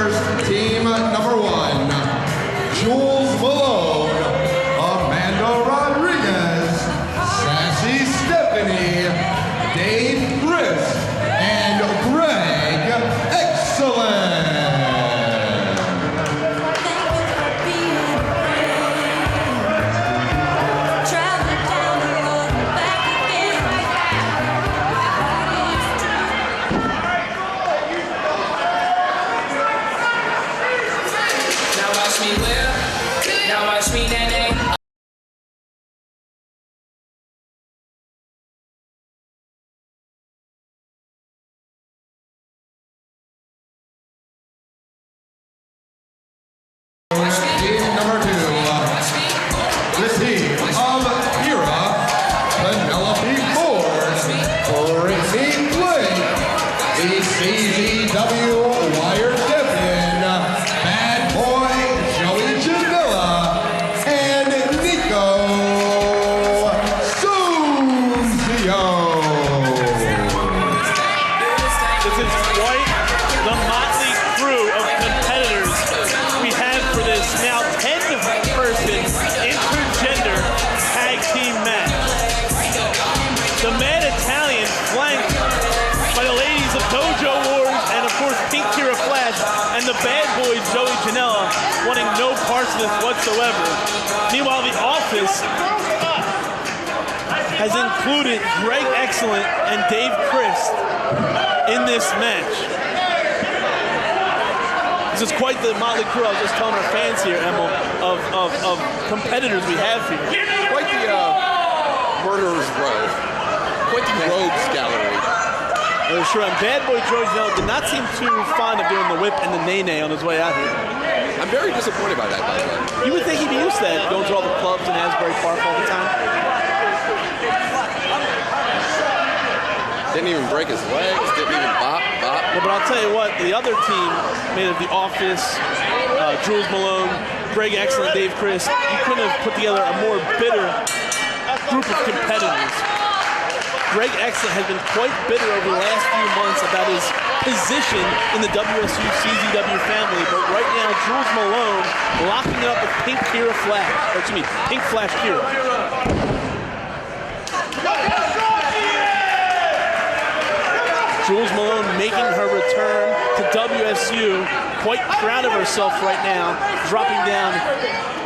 first, team number 1, Jules Malone, Amanda Rodriguez, Sassy Stephanie, Dave Crist, and Greg Excellent. Now watch me, Nene. Team number 2, the team of Kira, Penelope Ford, Brittany Blake, the CZW Wire Champion, Bad Boy Joey Janela, and Nico Suzio. This is quite the motley crew of competitors we have for this now 10-person intergender tag team match. The Mad Italian flanked by the ladies of Dojo Wars and of course Pink Kira Flash and the bad boys Joey Janela wanting no parts of this whatsoever. Meanwhile, the Office has included Greg Excellent and Dave Crist in this match. This is quite the motley crew. I was just telling our fans here, Emil, of competitors we have here. Quite the murderer's row. Quite the rogues gallery. Yeah, sure. And Bad Boy Joey Janela did not seem too fond of doing the whip and the nay-nay on his way out here. I'm very disappointed by that, by the way. You would think he'd be used to that, going to all the clubs in Asbury Park all the time. Didn't even break his legs, didn't even bop. Yeah, but I'll tell you what, the other team made of The Office, Jules Malone, Greg Excellent, Dave Crist, you couldn't have put together a more bitter group of competitors. Greg Excellent has been quite bitter over the last few months about his position in the WSU CZW family, but right now Jules Malone locking it up with Pink Kira Flash, or excuse me, Pink Flash Kira. Jules Malone making her return to WSU, quite proud of herself right now, dropping down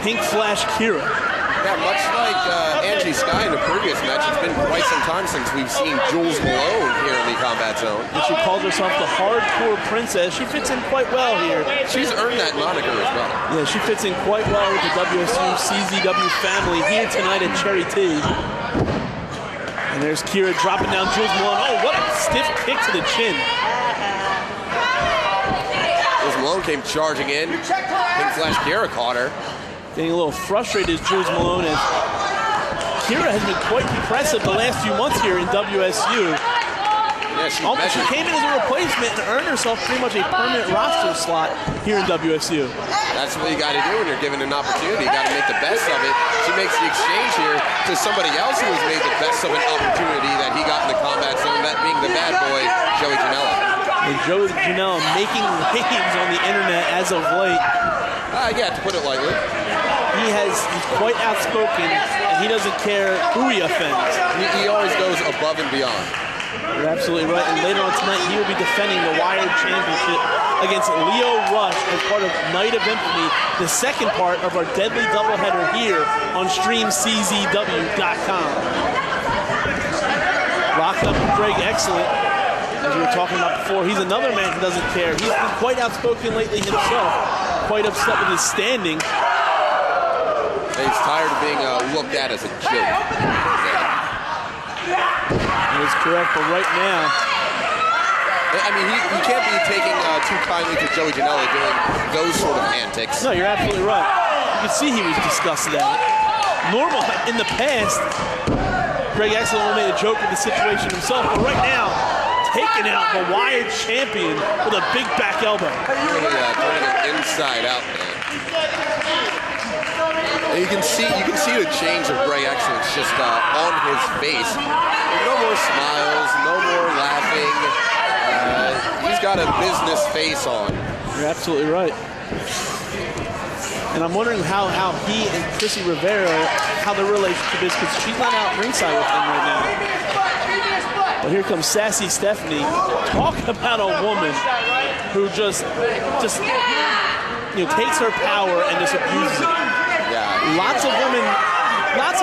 Pink Flash Kira. Yeah, much like Angie Sky in the previous match, it's been quite some time since we've seen Jules Malone here in the Combat Zone. And she calls herself the hardcore princess. She fits in quite well here. She's earned that moniker as well. Yeah, she fits in quite well with the WSU CZW family here tonight at Cherry T. And there's Kira dropping down Jules Malone. Oh, what a stiff kick to the chin. Jules Malone came charging in. Pink Flash Kira caught her. Getting a little frustrated is Jules Malone, as Kira has been quite impressive the last few months here in WSU. Yeah, She came in as a replacement and earned herself pretty much a permanent roster slot here in WSU. That's what you got to do when you're given an opportunity. You got to make the best of it. She makes the exchange here to somebody else who has made the best of an opportunity that he got in the Combat Zone, that being the bad boy, Joey Janela. And Joey Janela making waves on the internet as of late. Yeah, to put it lightly. He's quite outspoken, and he doesn't care who he offends. He always goes above and beyond. You're absolutely right. And later on tonight, he will be defending the Wired Championship against Leo Rush as part of Night of Infamy, the second part of our deadly doubleheader here on StreamCZW.com. Locked up with Greg Excellent, as we were talking about before. He's another man who doesn't care. He's been quite outspoken lately himself, quite upset with his standing. He's tired of being looked at as a joke. That is correct, but right now, I mean, he can't be taking too kindly to Joey Janela doing those sort of antics. no, you're absolutely right. You can see he was disgusted at it. Normal in the past, Greg Excellent made a joke of the situation himself, but right now, taking out the Wired Champion with a big back elbow. Really turning him inside out, man. And you can see the change of Greg Excellence just on his face. No more smiles, no more laughing. He's got a business face on. You're absolutely right. And I'm wondering how he and Chrissy Rivera, how their relationship is, because she's not out ringside with him right now. But here comes Sassy Stephanie. Talk about a woman who just takes her power and just abuses it. Yeah. Lots of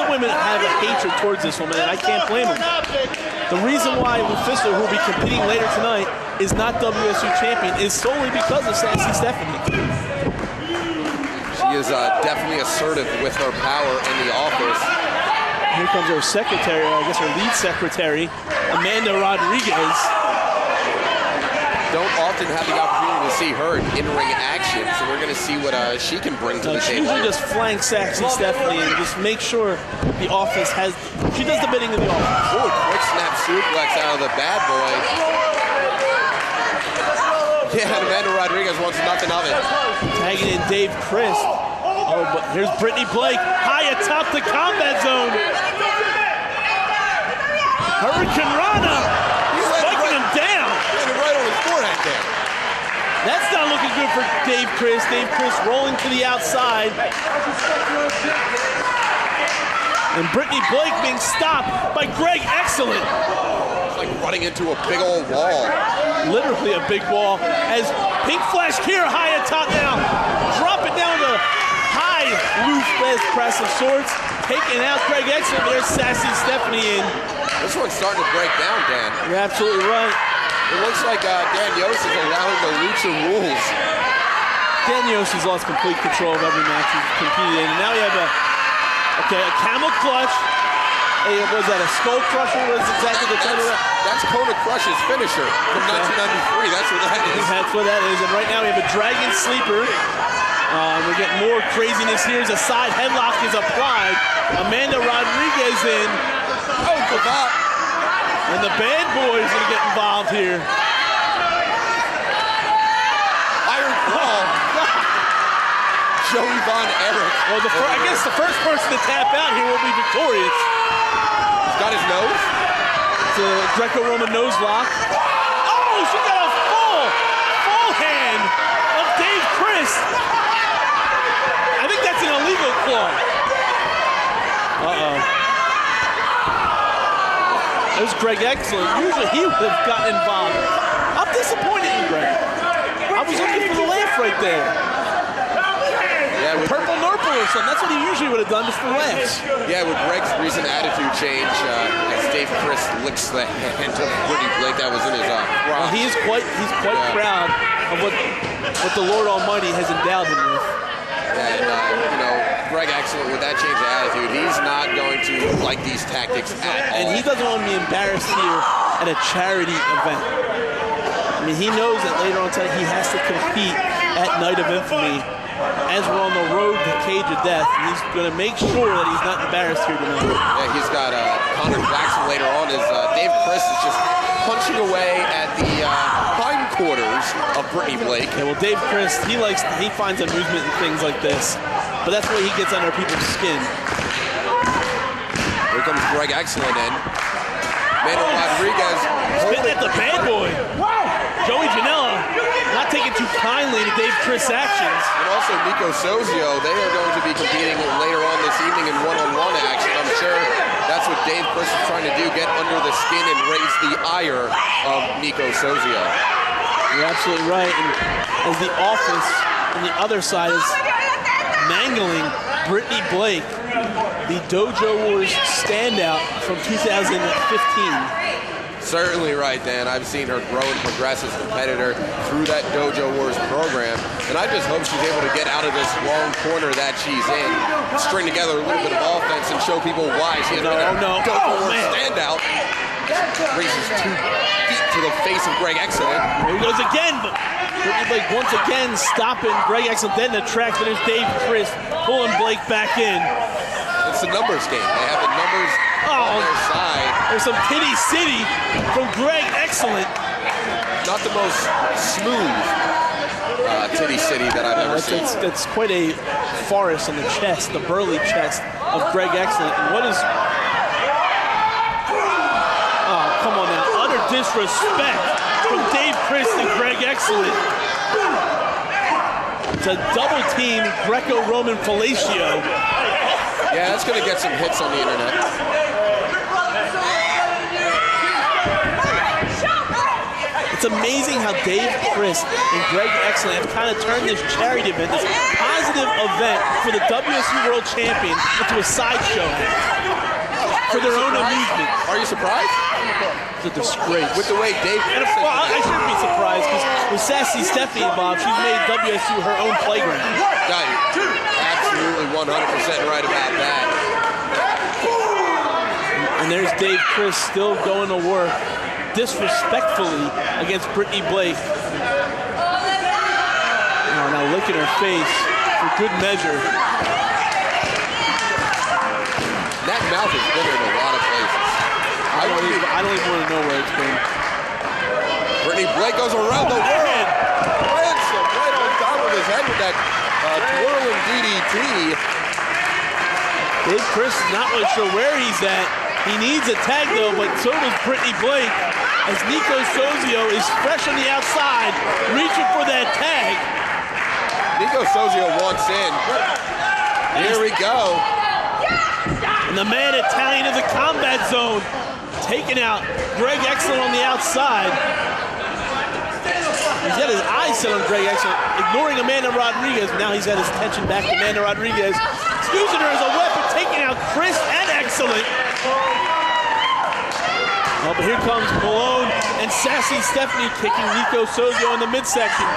women have a hatred towards this woman, and I can't blame them. The reason why Lufisto, who will be competing later tonight, is not WSU champion is solely because of Sassy Stephanie. She is definitely assertive with her power in the office. Here comes her secretary, I guess her lead secretary, Amanda Rodriguez. Don't often have the opportunity to see her in in-ring action, so we're going to see what she can bring to the She table. usually just flanks Sassy Stephanie and just make sure the office has. She does the bidding of the office. Oh, quick snap suplex out of the bad boy. Yeah, Amanda Rodriguez wants nothing of it. Tagging in Dave Crist. Oh, but here's Brittany Blake high atop the combat zone. Hurricane Rana spiking him down. Landed right on his forehead there. That's not looking good for Dave Crist. Dave Crist rolling to the outside. And Brittany Blake being stopped by Greg Excellent. It's like running into a big old wall. Literally a big wall. As Pink Flash here high atop now. Drop it down to high loose press of sorts. Taking out Greg Excellent. There's Sassy Stephanie in. This one's starting to break down, Dan. You're absolutely right. It looks like Dan Yost is allowing the Lucha rules. Dan Yost has lost complete control of every match he's competed in. And now we have a camel clutch. Was that a skull crusher? Was exactly the title of that? That's Kona Crush's finisher from 1993. That's what that is. That's what that is. And right now we have a dragon sleeper. We're getting more craziness here as a side headlock is applied. Amanda Rodriguez in. Oh, forgot. And the bad boys going to get involved here. Iron Claw. Joey Von Erich. Well, I guess the first person to tap out here will be victorious. He's got his nose. It's a Greco-Roman nose lock. Oh, she got a full hand of Dave Crist. I think that's an illegal claw. Uh-oh. There's Greg Excellent. Usually he would have gotten involved. I'm disappointed in Greg. I was looking for the laugh right there. Yeah, with Purple Nurple or something. That's what he usually would have done, just for laughs. Yeah, with Greg's recent attitude change, as Dave Crist licks the hand of Brittany Blake that was in his Well, he's quite proud of what the Lord Almighty has endowed him with. And Greg Excellent with that change of attitude, he's not going to like these tactics at all. And he doesn't want to be embarrassed here at a charity event. I mean, he knows that later on tonight he has to compete at Night of Infamy. As we're on the road to Cage of Death, he's going to make sure that he's not embarrassed here tonight. Yeah, he's got Connor Jackson later on as Dave Crist is just punching away at the hindquarters of Brittany Blake. Yeah, well, Dave Crist, he finds amusement in things like this, but that's why he gets under people's skin. Here comes Greg Excellent in. Amanda Rodriguez Spitting at the bad boy. Joey Janela not taking too kindly to Dave Crist's actions. and also Nico Sozio. They are going to be competing later on this evening in one-on-one action. I'm sure that's what Dave Crist is trying to do, get under the skin and raise the ire of Nico Sozio. You're absolutely right. And as the office on the other side is mangling Brittany Blake, the Dojo Wars standout from 2015. Certainly right, Dan. I've seen her grow and progress as a competitor through that Dojo Wars program, and I just hope she's able to get out of this long corner that she's in, string together a little bit of offense, and show people why she has been a Dojo Wars standout. Raises 2 feet to the face of Greg Excellent. Here he goes again, but Brittany Blake once again stopping Greg Excellent dead in the tracks, and there's Dave Crist pulling Blake back in. It's a numbers game. They have the numbers on their side. There's some Titty City from Greg Excellent. Not the most smooth Titty City that I've ever seen. That's quite a forest on the chest, the burly chest of Greg Excellent. And what is... Oh, come on now. Utter disrespect from Dave Crist and Greg Excellent. It's a double-team Greco-Roman fellatio. Yeah, that's going to get some hits on the internet. It's amazing how Dave Crist and Greg Excellent have kind of turned this charity event, this positive event for the WSU World Champion, into a sideshow for their own amusement. Are you surprised? It's a disgrace. With the way Dave And well, I shouldn't be surprised because with Sassy Stephanie involved, she's made WSU her own playground. Got you. Absolutely 100% right about that. And there's Dave Crist still going to work disrespectfully against Brittany Blake. Now licking her face for good measure. That mouth has been in a lot of places. I don't even want to know where it's been. Brittany Blake goes around the world. Lands him right on top of his head with that twirling DDT. Dave Crist is not really sure where he's at. He needs a tag though, but so does Brittany Blake, as Nico Sozio is fresh on the outside, reaching for that tag. Nico Sozio wants in. Here we go. And the man Italian of the combat zone, taking out Greg Excellent on the outside. He's got his eyes set on Greg Excellent, ignoring Amanda Rodriguez. Now he's got his attention back to Amanda Rodriguez, using her as a weapon, taking out Crist and Excellent. Oh, but here comes Malone and Sassy Stephanie kicking Nico Sozio in the midsection.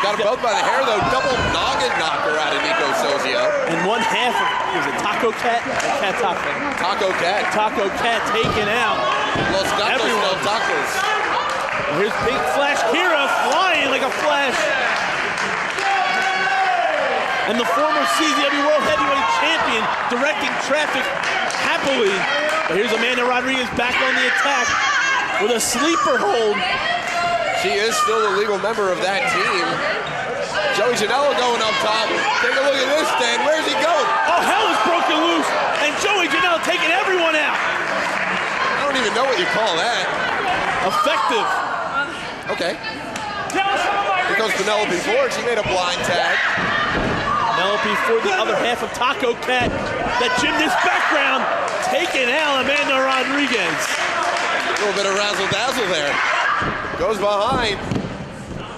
Got him both by the hair, though. Double noggin knocker out of Nico Sozio. And one half of, was it Taco Cat? Or Cat Taco? Taco Cat. Taco Cat taken out. Los Gatos del Tacos. And here's Big Flash Kira flying like a flash. And the former CZW World Heavyweight Champion directing traffic happily. But here's Amanda Rodriguez back on the attack with a sleeper hold. She is still a legal member of that team. Joey Janela going up top. Take a look at this, Dan. Where's he going? Oh, hell is broken loose. And Joey Janela taking everyone out. I don't even know what you call that. Effective. Okay. Here goes Penelope Ford. She made a blind tag. Penelope for the other half of Taco Cat. That gymnast background taking out Amanda Rodriguez. A little bit of razzle-dazzle there. Goes behind.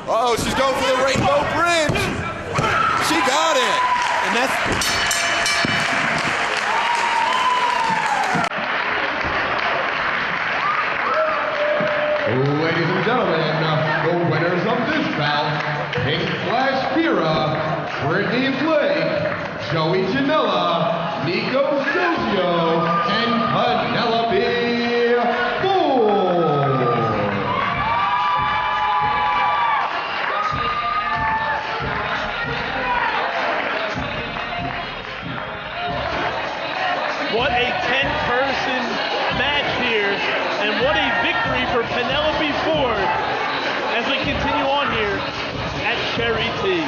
Uh-oh, she's going for the Rainbow Bridge. She got it. And that's... Ladies and gentlemen, the winners of this bout, Pink Flash Kira, Brittany Blake, Joey Janela, Nico Sozio, and Penelope Ford. What a 10-person match here, and what a victory for Penelope Ford as we continue on here at Cherry T.